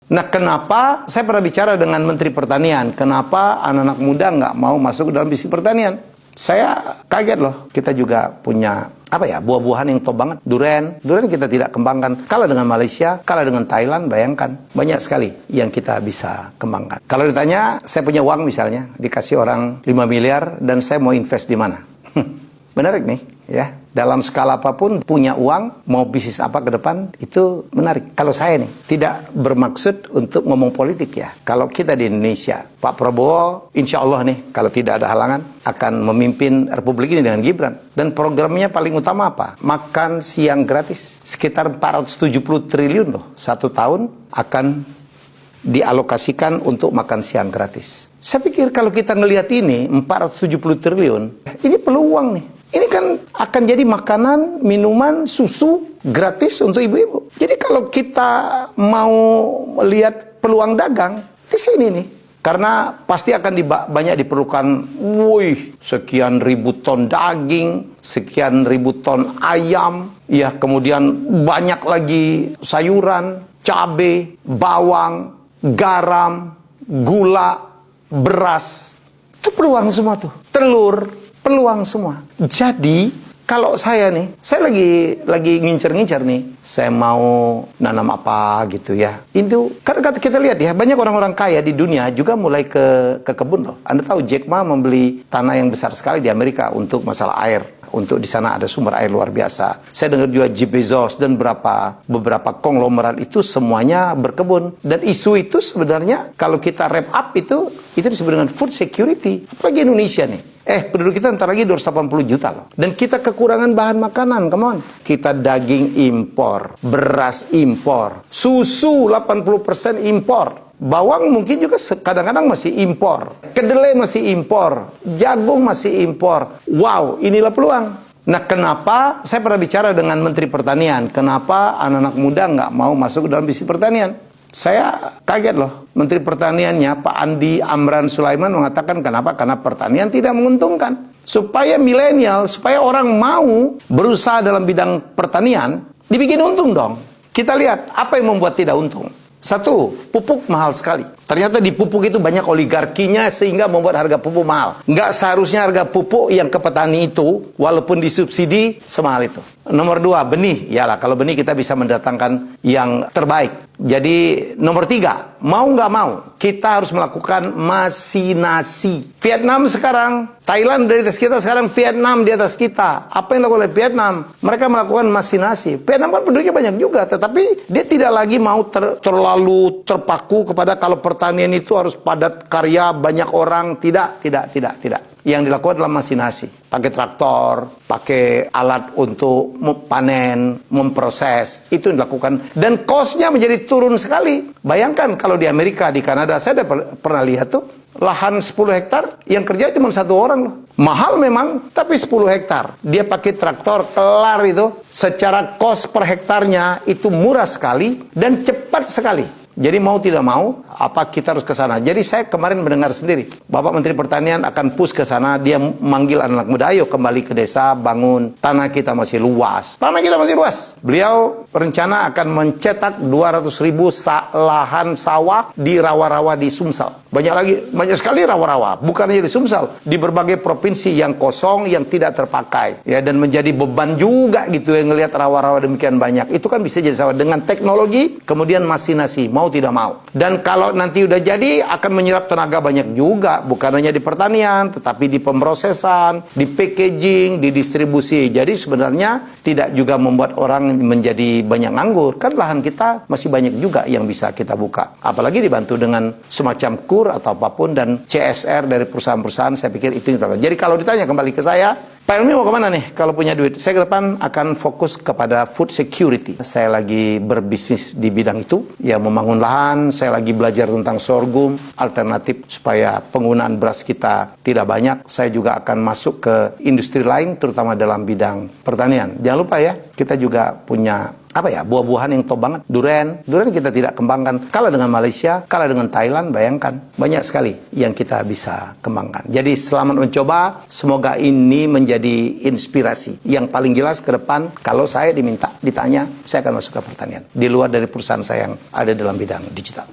Nah, kenapa saya pernah bicara dengan Menteri Pertanian, kenapa anak-anak muda nggak mau masuk ke dalam bisnis pertanian? Saya kaget loh, kita juga punya buah-buahan yang top banget, durian kita tidak kembangkan. Kalah dengan Malaysia, kalah dengan Thailand, bayangkan banyak sekali yang kita bisa kembangkan. Kalau ditanya, saya punya uang misalnya, dikasih orang 5 miliar dan saya mau invest di mana? Menarik nih, ya. Dalam skala apapun, punya uang, mau bisnis apa ke depan, itu menarik. Kalau saya nih, tidak bermaksud untuk ngomong politik ya. Kalau kita di Indonesia, Pak Prabowo, insya Allah nih, kalau tidak ada halangan, akan memimpin Republik ini dengan Gibran. Dan programnya paling utama apa? Makan siang gratis. Sekitar 470 triliun loh, 1 tahun akan dialokasikan untuk makan siang gratis. Saya pikir kalau kita ngelihat ini, 470 triliun, ini peluang nih. Ini kan akan jadi makanan, minuman, susu gratis untuk ibu-ibu. Jadi kalau kita mau melihat peluang dagang, di sini nih. Karena pasti akan banyak diperlukan, sekian ribu ton daging, sekian ribu ton ayam, ya kemudian banyak lagi sayuran, cabai, bawang, garam, gula, beras. Itu peluang semua tuh. Telur. Peluang semua. Jadi, kalau saya nih, saya lagi ngincer-ngincer nih, saya mau nanam apa gitu ya. Itu, karena kita lihat ya, banyak orang-orang kaya di dunia juga mulai ke kebun loh. Anda tahu Jack Ma membeli tanah yang besar sekali di Amerika untuk masalah air. Untuk di sana ada sumber air luar biasa. Saya dengar juga Jeff Bezos dan beberapa konglomerat itu semuanya berkebun. Dan isu itu sebenarnya kalau kita wrap up itu disebut dengan food security. Apalagi Indonesia nih. Penduduk kita ntar lagi 280 juta loh. Dan kita kekurangan bahan makanan, come on. Kita daging impor, beras impor, susu 80% impor. Bawang mungkin juga kadang-kadang masih impor. Kedelai masih impor. Jagung masih impor. Wow, inilah peluang. Nah, kenapa saya pernah bicara dengan Menteri Pertanian, kenapa anak-anak muda nggak mau masuk ke dalam bisnis pertanian? Saya kaget loh, Menteri Pertaniannya Pak Andi Amran Sulaiman mengatakan kenapa? Karena pertanian tidak menguntungkan. Supaya milenial, supaya orang mau berusaha dalam bidang pertanian, dibikin untung dong. Kita lihat apa yang membuat tidak untung. Satu, pupuk mahal sekali. Ternyata di pupuk itu banyak oligarkinya sehingga membuat harga pupuk mahal. Nggak seharusnya harga pupuk yang ke petani itu, walaupun disubsidi, semahal itu. Nomor 2, benih. Yalah, kalau benih kita bisa mendatangkan yang terbaik. Jadi, nomor 3, mau nggak mau, kita harus melakukan masinasi. Vietnam sekarang, Thailand di atas kita, sekarang Vietnam di atas kita. Apa yang dilakukan oleh Vietnam? Mereka melakukan masinasi. Vietnam kan penduduknya banyak juga, tetapi dia tidak lagi mau terlalu terpaku kepada kalau pertanian itu harus padat karya, banyak orang. Tidak. Yang dilakukan adalah masinasi. Pakai traktor, pakai alat untuk panen, memproses. Itu yang dilakukan. Dan cost-nya menjadi turun sekali. Bayangkan kalau di Amerika, di Kanada, saya pernah lihat tuh, lahan 10 hektar, yang kerja cuma 1 orang loh. Mahal memang, tapi 10 hektar. Dia pakai traktor, kelar itu. Secara cost per hektarnya itu murah sekali dan cepat sekali. Jadi mau tidak mau, apa kita harus ke sana. Jadi saya kemarin mendengar sendiri, Bapak Menteri Pertanian akan push ke sana, dia manggil anak muda, ayo kembali ke desa, bangun, tanah kita masih luas. Tanah kita masih luas. Beliau rencana akan mencetak 200.000 lahan sawah di rawa-rawa di Sumsel. Banyak sekali rawa-rawa, bukan hanya di Sumsel, di berbagai provinsi yang kosong, yang tidak terpakai. Ya, dan menjadi beban juga gitu yang ngelihat rawa-rawa demikian banyak. Itu kan bisa jadi sawah dengan teknologi, kemudian masinasi, mau tidak mau. Dan kalau nanti udah jadi akan menyerap tenaga banyak juga, bukan hanya di pertanian, tetapi di pemrosesan, di packaging, di distribusi. Jadi sebenarnya tidak juga membuat orang menjadi banyak nganggur. Kan lahan kita masih banyak juga yang bisa kita buka. Apalagi dibantu dengan semacam KUR atau apapun dan CSR dari perusahaan-perusahaan, saya pikir itu yang terbaik. Jadi kalau ditanya kembali ke saya, Pak Helmi mau kemana nih kalau punya duit? Saya ke depan akan fokus kepada food security. Saya lagi berbisnis di bidang itu, ya membangun lahan, saya lagi belajar tentang sorghum, alternatif supaya penggunaan beras kita tidak banyak. Saya juga akan masuk ke industri lain, terutama dalam bidang pertanian. Jangan lupa ya, kita juga punya apa ya, buah-buahan yang top banget. Durian kita tidak kembangkan. Kalah dengan Malaysia, kalah dengan Thailand, bayangkan. Banyak sekali yang kita bisa kembangkan. Jadi selamat mencoba, semoga ini menjadi inspirasi. Yang paling jelas ke depan, kalau saya ditanya, saya akan masuk ke pertanian. Di luar dari perusahaan saya yang ada dalam bidang digital.